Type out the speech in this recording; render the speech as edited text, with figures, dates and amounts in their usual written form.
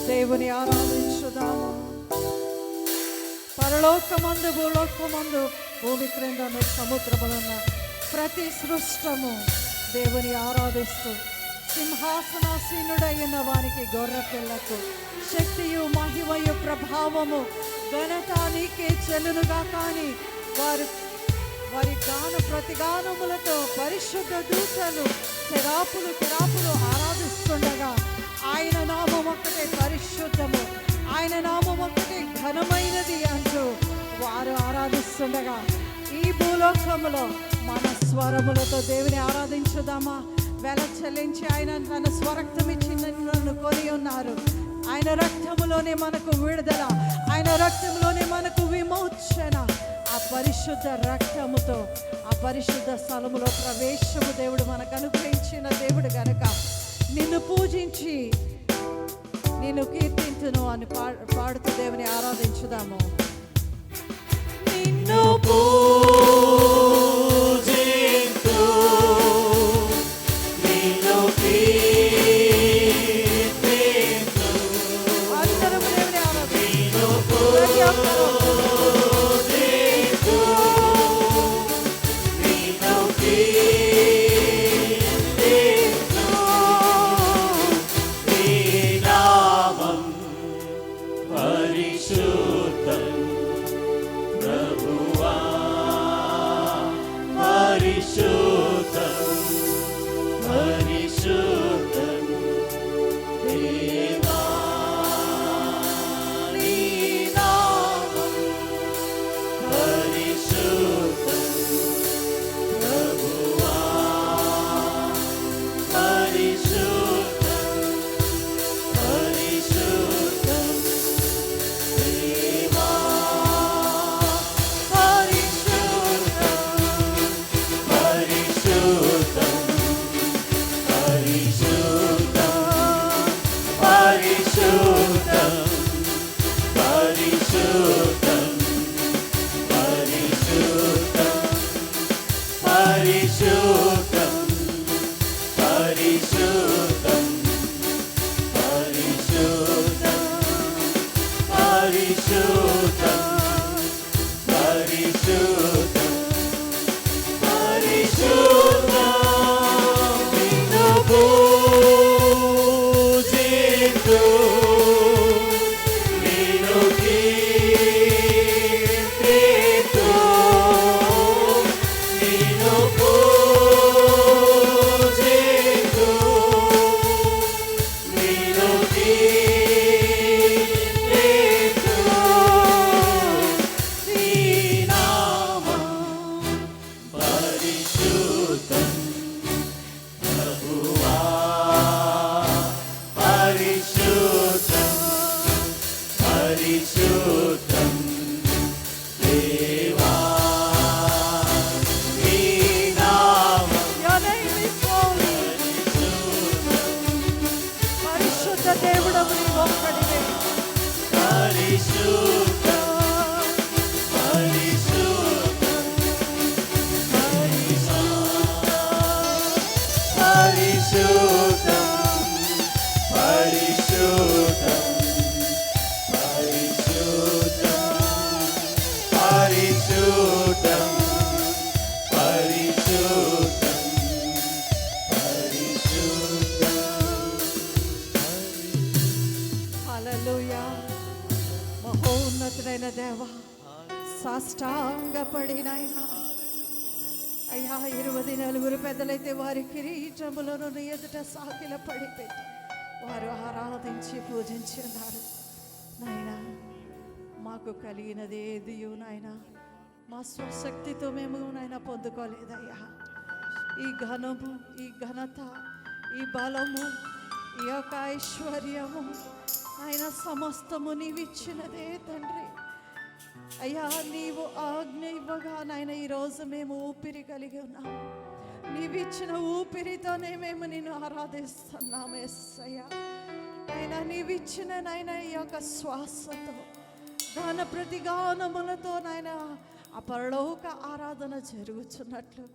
దేవుని ఆరాధించుదాము. పరలోకమందు భూలోకమందు భూమి క్రింద సముద్రములున్న ప్రతి సృష్టము దేవుని ఆరాధిస్తూ సింహాసనాసీనుడైన వారికి గొర్రె పిల్లకు శక్తియు మహిమయు ప్రభావము ఘనత నీకే చెల్లునుగా. కానీ వారి గాన ప్రతిగానములతో పరిశుద్ధ దూతలు కెరాపులు ఆరాధిస్తుండగా ఆయన నామం ఒక్కటే పరిశుద్ధము, ఆయన నామం ఒక్కటే ఘనమైనది అంటూ వారు ఆరాధిస్తుండగా ఈ భూలోకములో మన స్వరములతో దేవుని ఆరాధించుదామా? వెల చెల్లించి ఆయన తన స్వరక్తం ఇచ్చి నన్ను కొని ఉన్నారు. ఆయన రక్తములోనే మనకు విడుదల, ఆయన రక్తంలోనే మనకు విమోచన. ఆ పరిశుద్ధ రక్తముతో ఆ పరిశుద్ధ స్థలములో ప్రవేశము దేవుడు మనకు అనుగ్రహించిన దేవుడు గనుక నిన్ను పూజించి నిన్ను కీర్తించును అని పాడుతూ దేవుని ఆరాధించుదాము. నిన్ను పూజించు కీర్తిస్తూ నీ నామం పరిశుద్ధం ప్రభువా పరిశుద్ధం పరిశుద్ధం దేవా నీ నామం పరిశుద్ధం ప్రభువా పరిశుద్ధం పరిశుద్ధం దేవా దేవుడవు నీ ఒక్కడివే. హల్లెలూయా. మహోన్నతుడైన దేవా, సాష్టాంగపడినైనా అయ్యా 24 పెద్దలైతే వారి కిరీటములను నీ ఎదుట సాకిల పడిపెట్టి వారు ఆరాధించి పూజించి ఉన్నారు. నాయనా, మాకు కలిగినది ఏదియో నాయనా మా స్వశక్తితో మేము నాయన పొందుకోలేదయ్యా. ఈ ఘనము, ఈ ఘనత, ఈ బలము, ఈ యొక్క ఐశ్వర్యము ఆయన సమస్తము నీవిచ్చినదే తండ్రి. అయ్యా, నీవు ఆజ్ఞ ఇవ్వగా నాయన ఈరోజు మేము ఊపిరి కలిగి ఉన్నాము. నీవిచ్చిన ఊపిరితోనే మేము నిన్ను ఆరాధిస్తున్నాము యేసయ్యా. ఆయన నీవిచ్చిన నాయన ఈ యొక్క శ్వాసతో గాన ప్రతిగానములతో నాయన ఆ పరలోక ఆరాధన జరుగుతున్నట్లు